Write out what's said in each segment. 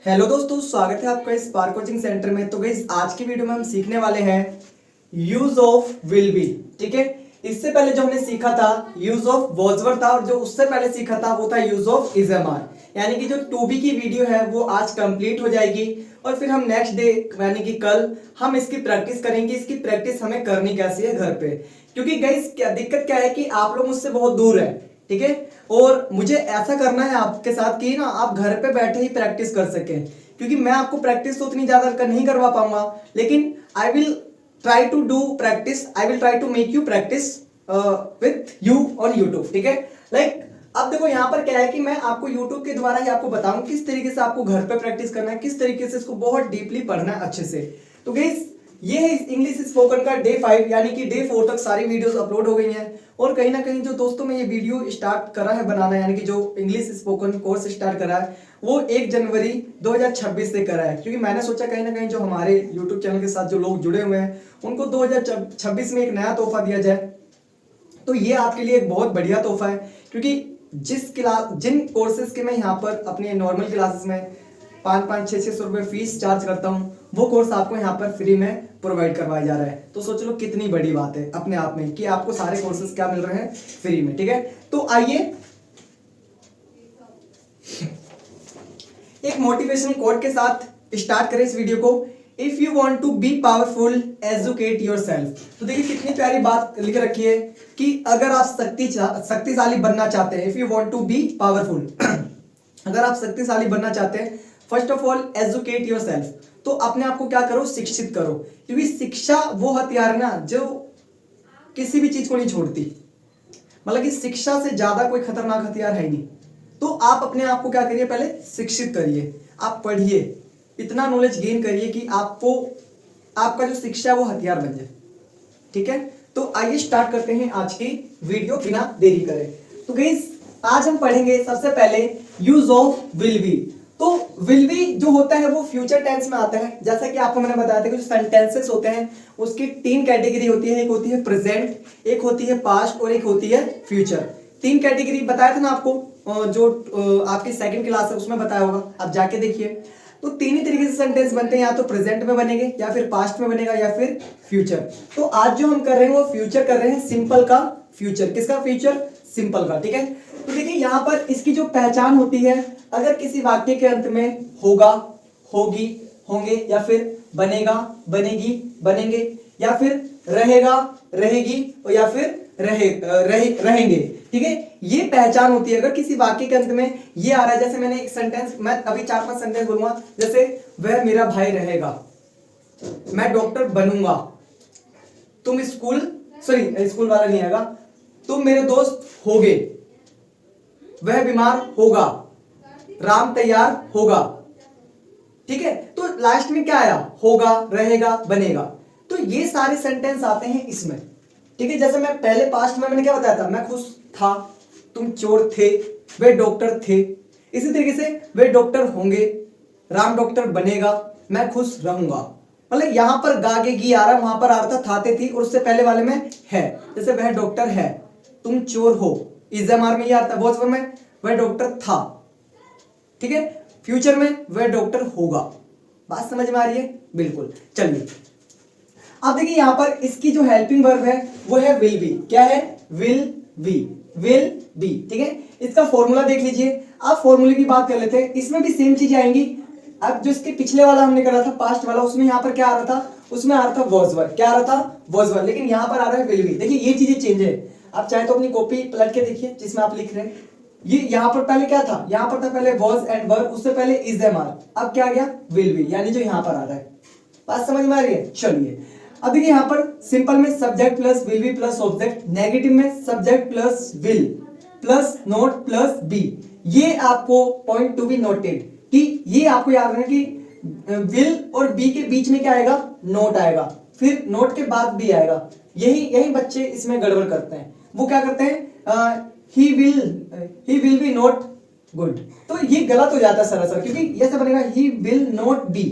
Hello दोस्तों, स्वागत है आपका इस स्पार्क कोचिंग सेंटर में। तो गाइस आज की वीडियो में हम सीखने वाले हैं यूज ऑफ विल बी। ठीक है, इससे पहले जो हमने सीखा था यूज ऑफ वॉजवर था, और जो उससे पहले सीखा था वो था use of is am are. यानी कि जो टू बी की वीडियो है वो आज कंप्लीट हो जाएगी, और फिर हम नेक्स्ट डे यानी कि कल हम इसकी प्रैक्टिस करेंगे। इसकी प्रैक्टिस हमें करनी कैसी है घर पे, क्योंकि गाइस क्या दिक्कत क्या है कि आप लोग मुझसे बहुत दूर है। ठीक है, और मुझे ऐसा करना है आपके साथ कि ना आप घर पे बैठे ही प्रैक्टिस कर सकें, क्योंकि मैं आपको प्रैक्टिस तो उतनी ज्यादा नहीं करवा पाऊंगा, लेकिन I will try to do practice, I will try to make you practice with you on YouTube. ठीक है, लाइक अब देखो यहाँ पर क्या है कि मैं आपको यूट्यूब के द्वारा ही आपको बताऊं किस तरीके से आपको घर पे प्रैक्टिस करना है, किस तरीके से इसको बहुत डीपली पढ़ना है अच्छे से। तो गाइस ये है इंग्लिश स्पोकन का डे 5, यानी कि डे 4 तक सारी वीडियोस अपलोड हो गई हैं। और कहीं ना कहीं जो दोस्तों में ये वीडियो स्टार्ट करा है बनाना, यानी कि जो इंग्लिश स्पोकन कोर्स स्टार्ट करा है वो 1 जनवरी 2026 से करा है, क्योंकि मैंने सोचा कहीं ना कहीं जो हमारे यूट्यूब चैनल के साथ जो लोग जुड़े हुए हैं उनको 2026 में एक नया तोहफा दिया जाए। तो ये आपके लिए एक बहुत बढ़िया तोहफा है, क्योंकि जिन कोर्सेज के मैं यहाँ पर अपने नॉर्मल क्लासेस में 500-600 रुपए फीस चार्ज करता हूँ, वो कोर्स आपको यहाँ पर फ्री में प्रोवाइड करवाया जा रहा है। तो सोच लो कितनी बड़ी बात है अपने आप में कि आपको सारे कोर्सेज क्या मिल रहे हैं, फ्री में। ठीक है, तो आइए एक मोटिवेशन कोट के साथ स्टार्ट करें इस वीडियो को। If you want to be powerful educate yourself. तो देखिए कितनी प्यारी बात लिख रखी है कि अगर आप शक्तिशाली बनना चाहते हैं, if you want to be powerful अगर आप शक्तिशाली बनना चाहते हैं, first of all educate yourself. तो अपने आप को क्या करो, शिक्षित करो, क्योंकि शिक्षा वो हथियार ना जो किसी भी चीज को नहीं छोड़ती। मतलब कि शिक्षा से ज्यादा कोई खतरनाक हथियार है ही नहीं। तो आप अपने आप को क्या करिए, पहले शिक्षित करिए, आप पढ़िए, इतना नॉलेज गेन करिए कि आपको आपका जो शिक्षा है वो हथियार बन जाए। ठीक है, तो आइए स्टार्ट करते हैं आज की वीडियो बिना देरी करे। तो गाइस आज हम पढ़ेंगे सबसे पहले यूज ऑफ विल बी। तो विल बी जो होता है वो फ्यूचर टेंस में आता है। जैसा कि आपको मैंने बताया था कि जो सेंटेंसेस होते हैं उसकी 3 कैटेगरी होती है, एक होती है प्रेजेंट, एक होती है पास्ट और एक होती है फ्यूचर। 3 कैटेगरी बताया था ना आपको, जो आपकी सेकंड क्लास है उसमें बताया होगा, आप जाके देखिए। तो 3 ही तरीके से सेंटेंस बनते हैं, या तो प्रेजेंट में बनेंगे, या फिर पास्ट में बनेगा, या फिर फ्यूचर। तो आज जो हम कर रहे हैं वो फ्यूचर कर रहे हैं, सिंपल का फ्यूचर। किसका फ्यूचर? सिंपल का। ठीक है, तो देखिए यहाँ पर इसकी जो पहचान होती है, अगर किसी वाक्य के अंत में होगा, होगी, होंगे, या फिर बनेगा, बनेगी, बनेंगे, या फिर रहेगा, रहेगी, और या फिर रहेंगे। ठीक है, ये पहचान होती है। अगर किसी वाक्य के अंत में ये आ रहा है, जैसे मैंने एक सेंटेंस, मैं अभी 4-5 सेंटेंस बोलूंगा, जैसे वह मेरा भाई रहेगा, मैं डॉक्टर बनूंगा, तुम स्कूल वाला नहीं आएगा, तुम मेरे दोस्त होगे, वह बीमार होगा, राम तैयार होगा। ठीक है, तो लास्ट में क्या आया? होगा, रहेगा, बनेगा। तो ये सारे सेंटेंस आते हैं इसमें। ठीक है, जैसे मैं पहले पास्ट में मैंने क्या बताया था, मैं खुश था, तुम चोर थे, वे डॉक्टर थे। इसी तरीके से वे डॉक्टर होंगे, राम डॉक्टर बनेगा, मैं खुश रहूंगा। मतलब यहां पर गा के गी आ रहा है, वहां पर आ रहा था थाते थी, और उससे पहले वाले में है। जैसे वह डॉक्टर है, तुम चोर हो, इज़मार में ये आता है, वॉचवर में वह डॉक्टर था। ठीक है, फ्यूचर में वह डॉक्टर होगा। बात समझ में आ रही है? बिल्कुल। चलिए अब देखिए यहां पर इसकी जो हेल्पिंग वर्ब है वो है विल बी। क्या है? Will be, will be. ठीक है, इसका फॉर्मूला देख लीजिए। आप फॉर्मूले की बात कर लेते हैं, इसमें भी सेम चीज आएंगी। अब जो इसके पिछले वाला हमने करा था पास्ट वाला, उसमें यहां पर क्या आ रहा था? उसमें आ रहा था वॉज वर्ब। क्या आ रहा था? Was verb. लेकिन यहां पर आ रहा है विल बी। देखिए ये चीजें चेंज है। आप चाहे तो अपनी कॉपी पलट के देखिए जिसमें आप लिख रहे हैं। ये यहां पर पहले क्या था? यहां पर था पहले वॉज एंड वर्ब, उससे पहले इज एम आर, अब क्या आ गया? विल बी, यानी जो यहां पर आ रहा है। बात समझ में आ रही है? चलिए अब देखिए यहां पर सिंपल में subject plus will be plus object, negative में subject plus will plus not plus be. ये आपको पॉइंट टू बी नोटेड कि ये आपको याद रखना कि विल और बी के बीच में क्या आएगा? नोट आएगा, फिर नोट के बाद बी आएगा। यही बच्चे इसमें गड़बड़ करते हैं। वो क्या करते हैं? He will be not good. तो ये गलत हो जाता है सरासर, क्योंकि ये ऐसा बनेगा he will not be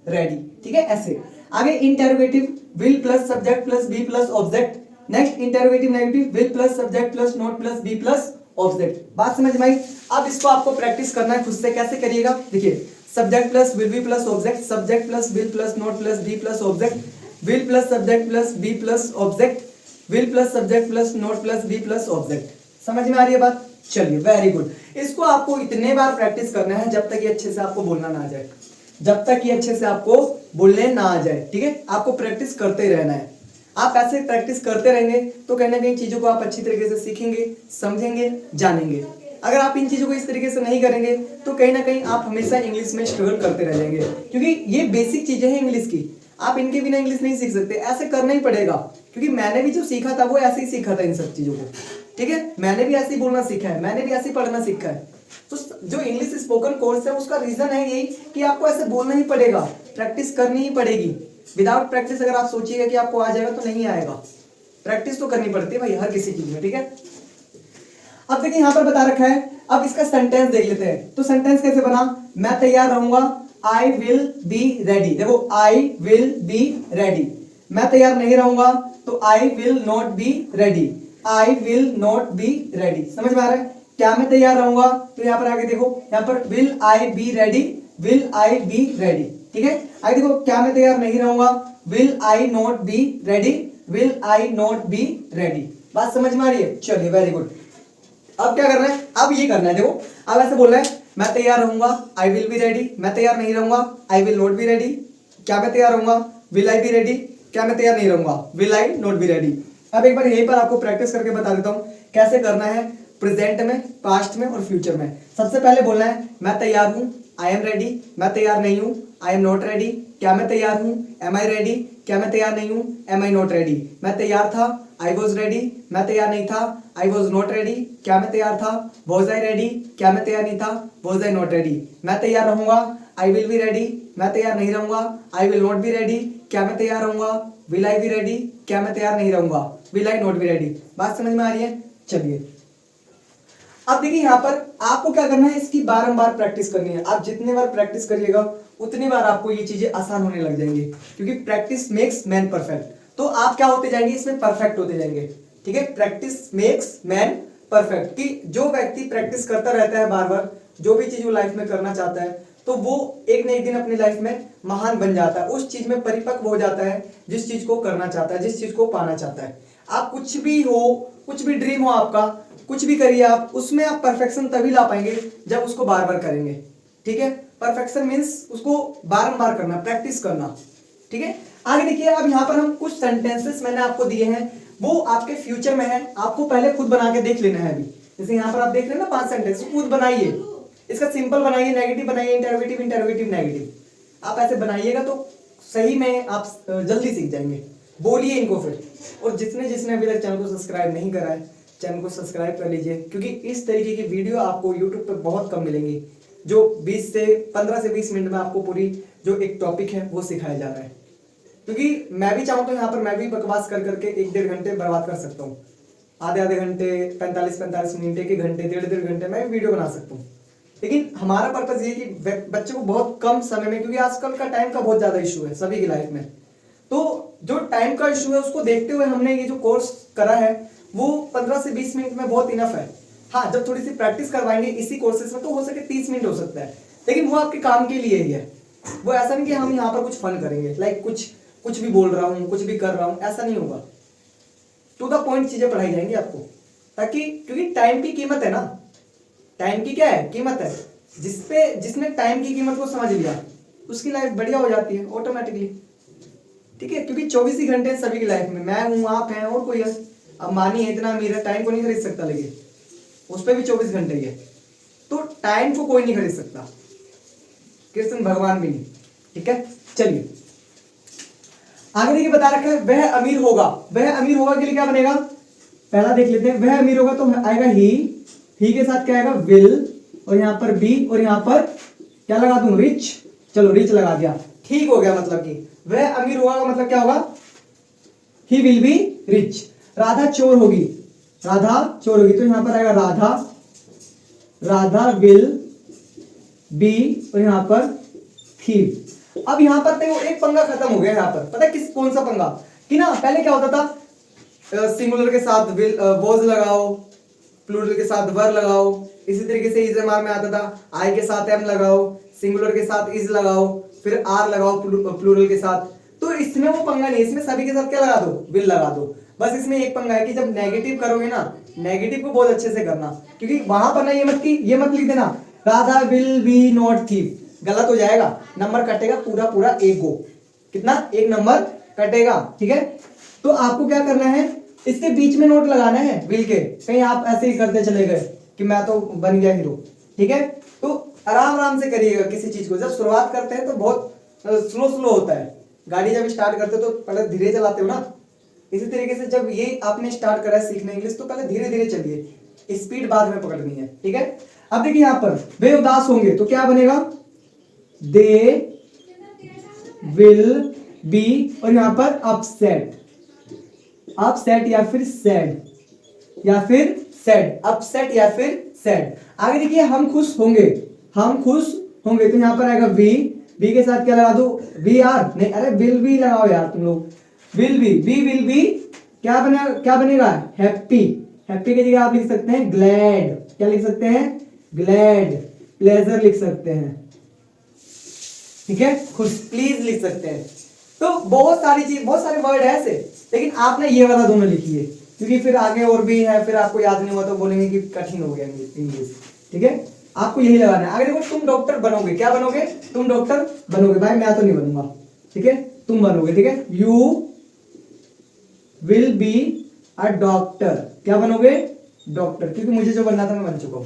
ready. ठीक है, ऐसे आगे interrogative will plus subject plus be plus object, next interrogative negative will plus subject plus not plus be plus object. बात समझ में आई? अब इसको आपको प्रैक्टिस करना है खुद से। कैसे करिएगा? देखिए subject plus will be plus object, subject plus will plus not plus be plus object, will plus subject plus be plus object, will plus subject plus not plus be plus object. समझ में आ रही है बात? चलिए very good. इसको आपको इतने बार practice करना है जब तक ये अच्छे से आपको बोलना ना आ जाए, जब तक ये अच्छे से आपको बोलने ना आ जाए। ठीक है, आपको प्रैक्टिस करते रहना है। आप ऐसे प्रैक्टिस करते रहेंगे तो कहीं ना कहीं चीजों को आप अच्छी तरीके से सीखेंगे, समझेंगे, जानेंगे। अगर आप इन चीजों को इस तरीके से नहीं करेंगे तो कहीं ना कहीं आप हमेशा इंग्लिश में स्ट्रगल करते रह जाएंगे, क्योंकि ये बेसिक चीजें हैं इंग्लिश की। आप इनके बिना इंग्लिश नहीं सीख सकते, ऐसे करना ही पड़ेगा। क्योंकि मैंने भी जो सीखा था वो ऐसे ही सीखा था इन सब चीजों को। ठीक है, मैंने भी ऐसे ही बोलना सीखा है, मैंने भी ऐसे ही पढ़ना सीखा है। तो जो इंग्लिश स्पोकन कोर्स है उसका रीजन है यही कि आपको ऐसे बोलना ही पड़ेगा, प्रैक्टिस करनी ही पड़ेगी। विदाउट प्रैक्टिस अगर आप सोचिएगा कि आपको आ जाएगा तो नहीं आएगा। प्रैक्टिस तो करनी पड़ती है भाई हर किसी चीज में। ठीक है, अब देखिए यहाँ पर बता रखा है, अब इसका सेंटेंस देख लेते हैं। तो सेंटेंस कैसे बना? मैं तैयार रहूंगा, आई विल बी रेडी। देखो आई विल बी रेडी। मैं तैयार नहीं रहूंगा तो I will not be ready, I will not be ready. समझ में आ रहा है? क्या मैं तैयार रहूंगा? तो यहाँ पर आगे देखो, यहाँ पर will I be ready, will I B ready. ठीक है, आगे देखो, क्या मैं तैयार नहीं रहूंगा? Will I not be ready, will I not be ready. बात समझ में आ रही है? चलिए वेरी गुड। अब क्या करना है? अब ये करना है, देखो अब ऐसे बोल रहे हैं, मैं तैयार रहूंगा, आई विल बी रेडी। मैं तैयार नहीं रहूंगा, I will not be ready. क्या मैं तैयार रहूंगा? Will I be ready. क्या मैं तैयार नहीं रहूंगा? Will I not be ready. अब एक बार यहीं पर आपको प्रैक्टिस करके बता देता हूं कैसे करना है, प्रेजेंट में, पास्ट में और फ्यूचर में। सबसे पहले बोलना है, मैं तैयार हूं, आई एम रेडी। मैं तैयार नहीं हूं, आई एम नॉट रेडी। क्या मैं तैयार हूं? Am I ready. क्या मैं तैयार नहीं हूं? Am I not ready. मैं तैयार था, आई वॉज रेडी। मैं तैयार नहीं था, आई वॉज नॉट रेडी। क्या मैं तैयार था? Was I ready. क्या मैं तैयार नहीं था? Was I not ready. मैं तैयार रहूंगा, आई विल बी रेडी। मैं तैयार नहीं रहूंगा, I will not be ready. क्या मैं तैयार रहूंगा? Will I be ready. क्या मैं तैयार नहीं रहूंगा? Will I not be ready. बात समझ में आ रही है? चलिए अब देखिए यहाँ पर आपको क्या करना है, इसकी बारंबार प्रैक्टिस करनी है। आप जितने बार प्रैक्टिस करिएगा उतनी बार आपको ये चीजें आसान होने लग जाएंगी, क्योंकि प्रैक्टिस मेक्स मैन परफेक्ट। तो आप क्या होते जाएंगे, इसमें परफेक्ट होते जाएंगे। ठीक है, प्रैक्टिस मेक्स मैन परफेक्ट। कि जो व्यक्ति प्रैक्टिस करता रहता है बार बार, जो भी चीज वो लाइफ में करना चाहता है, तो वो एक न एक दिन अपनी लाइफ में महान बन जाता है, उस चीज में परिपक्व हो जाता है जिस चीज को करना चाहता है, जिस चीज को पाना चाहता है। आप कुछ भी हो, कुछ भी ड्रीम हो आपका, कुछ भी करिए आप, उसमें आप परफेक्शन तभी ला पाएंगे जब उसको बार बार करेंगे। ठीक है, परफेक्शन मीन्स उसको बारंबार करना, प्रैक्टिस करना। ठीक है, आगे देखिए, अब यहाँ पर हम कुछ सेंटेंसेस मैंने आपको दिए हैं, वो आपके फ्यूचर में है। आपको पहले खुद बना के देख लेना है अभी। जैसे यहाँ पर आप देख रहे हैं ना 5 सेंटेंस, खुद बनाइए। इसका सिंपल बनाइए, नेगेटिव बनाइए, इंटरोगेटिव, इंटरोगेटिव, नेगेटिव। आप ऐसे बनाइएगा तो सही में आप जल्दी सीख जाएंगे। बोलिए इनको फिर। और जिसने जिसने अभी तक चैनल को सब्सक्राइब नहीं करा है, चैनल को सब्सक्राइब कर लीजिए, क्योंकि इस तरीके की वीडियो आपको YouTube पे बहुत कम मिलेंगी, जो 15 से 20 मिनट में आपको पूरी जो एक टॉपिक है वो सिखाया जा रहा है। क्योंकि मैं भी चाहूँ तो यहाँ पर मैं भी बकवास कर करके 1-1.5 घंटे बर्बाद कर सकता हूँ। आधे घंटे, 45 मिनट, 1 घंटे, 1.5 घंटे मैं वीडियो बना सकता हूँ। लेकिन हमारा पर्पज ये कि बच्चे को बहुत कम समय में, क्योंकि आजकल का टाइम का बहुत ज्यादा इशू है सभी की लाइफ में, तो जो टाइम का इशू है उसको देखते हुए हमने ये जो कोर्स करा है वो 15 से 20 मिनट में बहुत इनफ है। हाँ, जब थोड़ी सी प्रैक्टिस करवाएंगे इसी कोर्सेज में तो हो सके 30 मिनट हो सकता है, लेकिन वो आपके काम के लिए ही है। वो ऐसा नहीं कि हम यहाँ पर कुछ फन करेंगे, लाइक कुछ भी बोल रहा हूँ, कुछ भी कर रहा हूँ, ऐसा नहीं होगा। टू द पॉइंट चीजें पढ़ाई जाएंगी आपको, ताकि क्योंकि टाइम की कीमत है ना, टाइम की क्या है, कीमत है। जिसने टाइम की कीमत को समझ लिया उसकी लाइफ बढ़िया हो जाती है ऑटोमेटिकली। ठीक है, क्योंकि 24 ही घंटे सभी की लाइफ में, मैं हूं, आप हैं और कोई है। अब मानी है इतना अमीर है, टाइम को नहीं खरीद सकता, लेकिन उस पर भी 24 घंटे ही है। तो टाइम को कोई नहीं खरीद सकता, कृष्ण भगवान भी नहीं। ठीक है, चलिए आगे देखिए, बता रखा है वह अमीर होगा। वह अमीर होगा के लिए क्या बनेगा, पहला देख लेते हैं। वह अमीर होगा तो आएगा ही के साथ क्या आएगा, विल, और यहाँ पर बी, और यहाँ पर क्या लगा दूं, रिच। चलो रिच लगा दिया, ठीक हो गया। मतलब कि वह अमीर होगा का मतलब क्या होगा, he will be rich. Radha चोर होगी, तो यहाँ पर आएगा राधा विल बी, और यहाँ पर थीव। अब यहाँ पर देखो एक पंगा खत्म हो गया। यहाँ पर पता है कौन सा पंगा, कि ना पहले क्या होता था, सिंगुलर के साथ विल वॉज लगाओ, प्लूरल के साथ वर लगाओ, इसी तरीके से इजमार में आता था आई के साथ एम लगाओ, सिंगुलर के साथ इज लगाओ, फिर आर लगाओ प्लूरल के साथ। तो इसमें वो पंगा नहीं है, इसमें सभी के साथ क्या लगा दो, विल लगा दो। बस इसमें एक पंगा है कि जब नेगेटिव करोगे ना, नेगेटिव को बहुत अच्छे से करना, क्योंकि वहां पर ना ये मत लिख देना Radha will be not thief, गलत हो जाएगा, नंबर कटेगा पूरा पूरा एक गो, कितना, एक नंबर कटेगा, ठीक है। तो आपको क्या करना है, इसके बीच में नोट लगाना है विल के, कहीं आप ऐसे ही करते चले गए कि मैं तो बन गया हीरो, ठीक है। तो आराम आराम से करिएगा किसी चीज को, जब शुरुआत करते हैं तो बहुत स्लो स्लो होता है, गाड़ी जब स्टार्ट करते हो तो पहले धीरे चलाते हो ना, इसी तरीके से जब ये आपने स्टार्ट करा है सीखना इंग्लिश तो पहले धीरे धीरे चलिए, स्पीड बाद में पकड़नी है, ठीक है। अब देखिए यहाँ पर वे उदास होंगे तो क्या बनेगा, दे विल बी, और यहाँ पर अपसेट, अपसेट या फिर सैड, या फिर सैड, अपसेट या फिर सैड। आगे देखिए हम खुश होंगे, हम खुश होंगे तो यहाँ पर आएगा वी, वी के साथ क्या लगा दो, वी आर नहीं, अरे विल बी लगाओ यार तुम लोग, will be, we will be क्या बनेगा हैप्पी, हैप्पी की जगह आप लिख सकते हैं ग्लैड, क्या लिख सकते हैं, ग्लैड, प्लेजर लिख सकते हैं, ठीक है, खुश प्लीज लिख सकते हैं। तो बहुत सारी चीज, बहुत सारे वर्ड है ऐसे, लेकिन आपने ये वाला दोनों लिखिए, क्योंकि फिर आगे और भी है, फिर आपको याद नहीं हुआ तो बोलेंगे कि कठिन हो गया इंग्लिश, ठीक है। आपको यही लगाना है। आगे देखो तुम डॉक्टर बनोगे, क्या बनोगे, तुम डॉक्टर बनोगे, भाई मैं तो नहीं बनूंगा, ठीक है, तुम बनोगे, ठीक है, you will be a doctor, क्या बनोगे, डॉक्टर, क्योंकि मुझे जो बनना था मैं बन चुका हूं,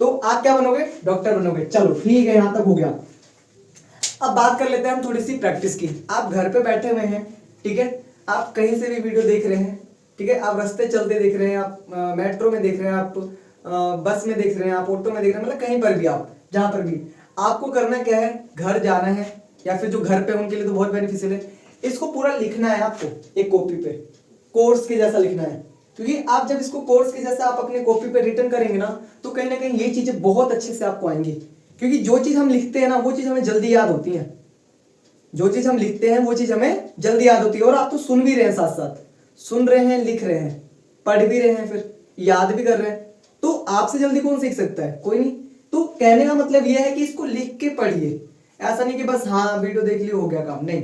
तो आप क्या बनोगे, डॉक्टर बनोगे। चलो ठीक है, यहां तक हो गया। अब बात कर लेते हैं हम थोड़ी सी प्रैक्टिस की। आप घर पे बैठे हुए हैं, ठीक है, आप कहीं से भी वीडियो देख रहे हैं, ठीक है, आप रास्ते चलते देख रहे हैं, आप मेट्रो में देख रहे हैं, आप बस में देख रहे हैं, आप ऑटो में देख रहे हैं, मतलब कहीं पर भी, आप जहां पर भी, आपको करना क्या है, घर जाना है, या फिर जो घर पे उनके लिए तो बहुत बेनिफिशियल है, इसको पूरा लिखना है आपको एक कॉपी पे, कोर्स के जैसा लिखना है, क्योंकि आप जब इसको कोर्स के जैसा आप अपने कॉपी पे रिटर्न करेंगे ना, तो कहीं ना कहीं ये चीजें बहुत अच्छे से आपको आएंगी, क्योंकि जो चीज हम लिखते हैं ना वो चीज हमें जल्दी याद होती है, जो चीज हम लिखते हैं वो चीज हमें जल्दी याद होती है। और आप तो सुन भी रहे हैं, साथ साथ सुन रहे हैं, लिख रहे हैं, पढ़ भी रहे हैं, फिर याद भी कर रहे हैं, तो आपसे जल्दी कौन सीख सकता है, कोई नहीं। तो कहने का मतलब यह है कि इसको लिख के पढ़िए, ऐसा नहीं कि बस हाँ वीडियो देख लियो हो गया काम, नहीं,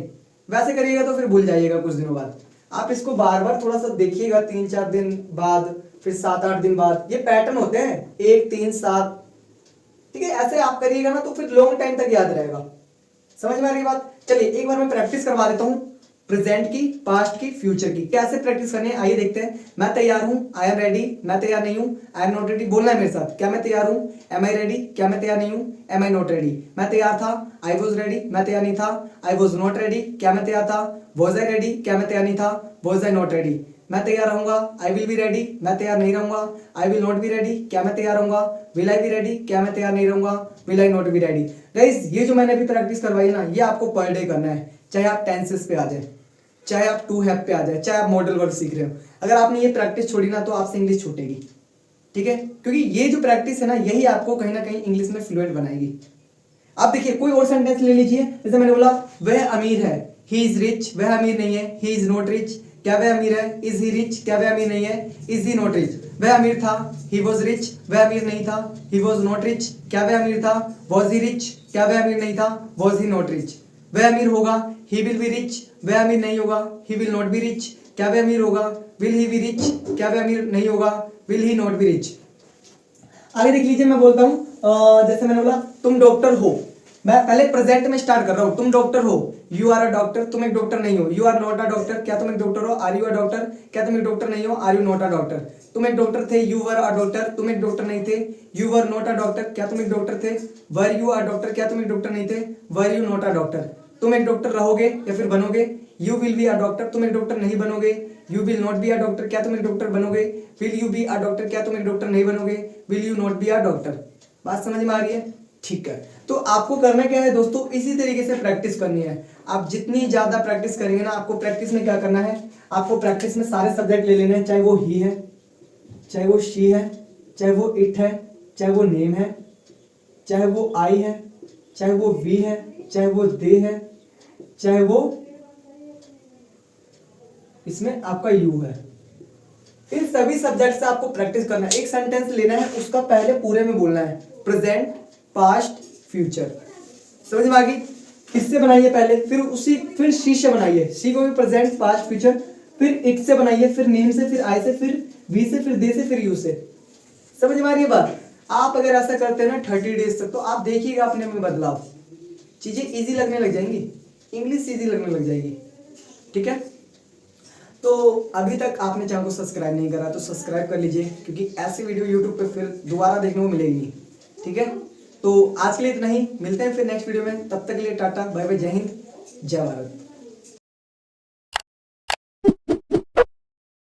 वैसे करिएगा तो फिर भूल जाइएगा कुछ दिनों बाद। आप इसको बार बार थोड़ा सा देखिएगा, 3-4 दिन बाद, फिर 7-8 दिन बाद, ये पैटर्न होते हैं 1 3 7, ठीक है, ऐसे आप करिएगा ना तो फिर लॉन्ग टाइम तक याद रहेगा। समझ में आ रही बात। चलिए एक बार मैं प्रैक्टिस करवा देता हूं, प्रेजेंट की, पास्ट की, फ्यूचर की, कैसे प्रैक्टिस करनी है आइए देखते हैं। मैं तैयार हूं, आई एम रेडी, मैं तैयार नहीं हूं, आई एम नॉट रेडी, बोलना है मेरे साथ, क्या मैं तैयार हूं, एम आई रेडी, क्या मैं तैयार नहीं हूं, एम आई नॉट रेडी, मैं तैयार था, आई वॉज रेडी, मैं तैयार नहीं था, आई वॉज नॉट रेडी, क्या मैं तैयार था, वॉज आई रेडी, क्या मैं तैयार नहीं था, वॉज आई नॉट रेडी, मैं तैयार रहूंगा, आई विल बी रेडी, मैं तैयार नहीं रहूंगा, I will not be ready, क्या मैं तैयार रहूंगा, विल आई बी रेडी, क्या मैं तैयार नहीं रहूंगा, will I not be ready. Guys ये जो मैंने अभी प्रैक्टिस करवाई ना, ये आपको पर डे करना है, चाहे आप टेंसेस पे आ जाए, चाहे आप टू हैव पे आ जाए, चाहे आप मॉडल वर्ड सीख रहे हो, अगर आपने ये प्रैक्टिस छोड़ी ना तो आपसे इंग्लिश छूटेगी, ठीक है, क्योंकि ये जो प्रैक्टिस है ना यही आपको कहीं ना कहीं इंग्लिश में फ्लुएंट बनाएगी। आप देखिए कोई और सेंटेंस ले लीजिए, जैसे मैंने बोला वह अमीर है, ही इज रिच, वह अमीर नहीं है, ही इज नॉट रिच, क्या वह अमीर है, इज ही रिच, क्या वह अमीर नहीं है, इज ही नॉट रिच, वह अमीर था, ही वॉज रिच, वह अमीर नहीं था, ही वॉज नॉट रिच, क्या वह अमीर था, वॉज ही रिच, क्या वह अमीर नहीं था, वॉज ही नॉट रिच, वह अमीर होगा, ही विल बी रिच, वह अमीर नहीं होगा, ही विल नॉट बी रिच, क्या वह अमीर होगा, विल ही बी रिच, क्या वह अमीर नहीं होगा, will he not be rich. आगे देख लीजिए, मैं बोलता हूं जैसे मैंने बोला तुम डॉक्टर हो, मैं पहले प्रेजेंट में स्टार्ट कर रहा हूं, तुम डॉक्टर हो, यू आर अ डॉक्टर, तुम एक डॉक्टर नहीं हो, you are not a doctor, क्या तुम एक डॉक्टर हो, आर यू अ डॉक्टर, क्या तुम एक डॉक्टर नहीं हो, are you not a doctor, तुम एक डॉक्टर थे, यू वर अ डॉक्टर, तुम एक डॉक्टर नहीं थे, you were not a doctor, क्या तुम एक डॉक्टर थे, वर यू अ डॉक्टर, क्या तुम एक डॉक्टर नहीं थे, were you not a doctor, तुम एक डॉक्टर रहोगे या फिर बनोगे, you will be a doctor, तुम एक डॉक्टर नहीं बनोगे, you will not be a doctor, क्या तुम एक डॉक्टर बनोगे, will you be a doctor, क्या तुम एक डॉक्टर नहीं बनोगे, will you not be a doctor. बात समझ में आ रही है, ठीक है। तो आपको करना क्या है दोस्तों, इसी तरीके से प्रैक्टिस करनी है। आप जितनी ज्यादा प्रैक्टिस करेंगे ना, आपको प्रैक्टिस में क्या करना है, आपको प्रैक्टिस में सारे सब्जेक्ट ले लेने हैं, चाहे वो ही है, चाहे वो शी है, चाहे वो इट है, चाहे वो नेम है, चाहे वो आई है, चाहे वो वी है, चाहे वो दे है, चाहे वो इसमें आपका यू है, इन सभी सब्जेक्ट से आपको प्रैक्टिस करना है। एक सेंटेंस लेना है, उसका पहले पूरे में बोलना है, प्रेजेंट, पास्ट, फ्यूचर, समझ में आ गई। किससे बनाइए पहले, फिर शी से बनाइए, शी को भी प्रेजेंट पास्ट फ्यूचर, फिर इट से बनाइए, फिर नेम से, फिर आई से, फिर वी से, फिर दे से, फिर यू से। समझ में आ रही है बात। आप अगर ऐसा करते हैं ना 30 डेज तक, तो आप देखिएगा अपने में बदलाव, चीजें इजी लगने लग जाएंगी, इंग्लिश इजी लगने लग जाएगी। ठीक है, तो अभी तक आपने चैनल को सब्सक्राइब नहीं करा तो सब्सक्राइब कर लीजिए, क्योंकि ऐसी वीडियो यूट्यूब पे फिर दोबारा देखने को मिलेगी नहीं। ठीक है, तो आज के लिए इतना ही, मिलते हैं फिर नेक्स्ट वीडियो में, तब तक के लिए टाटा बाय बाय, जय हिंद जय भारत।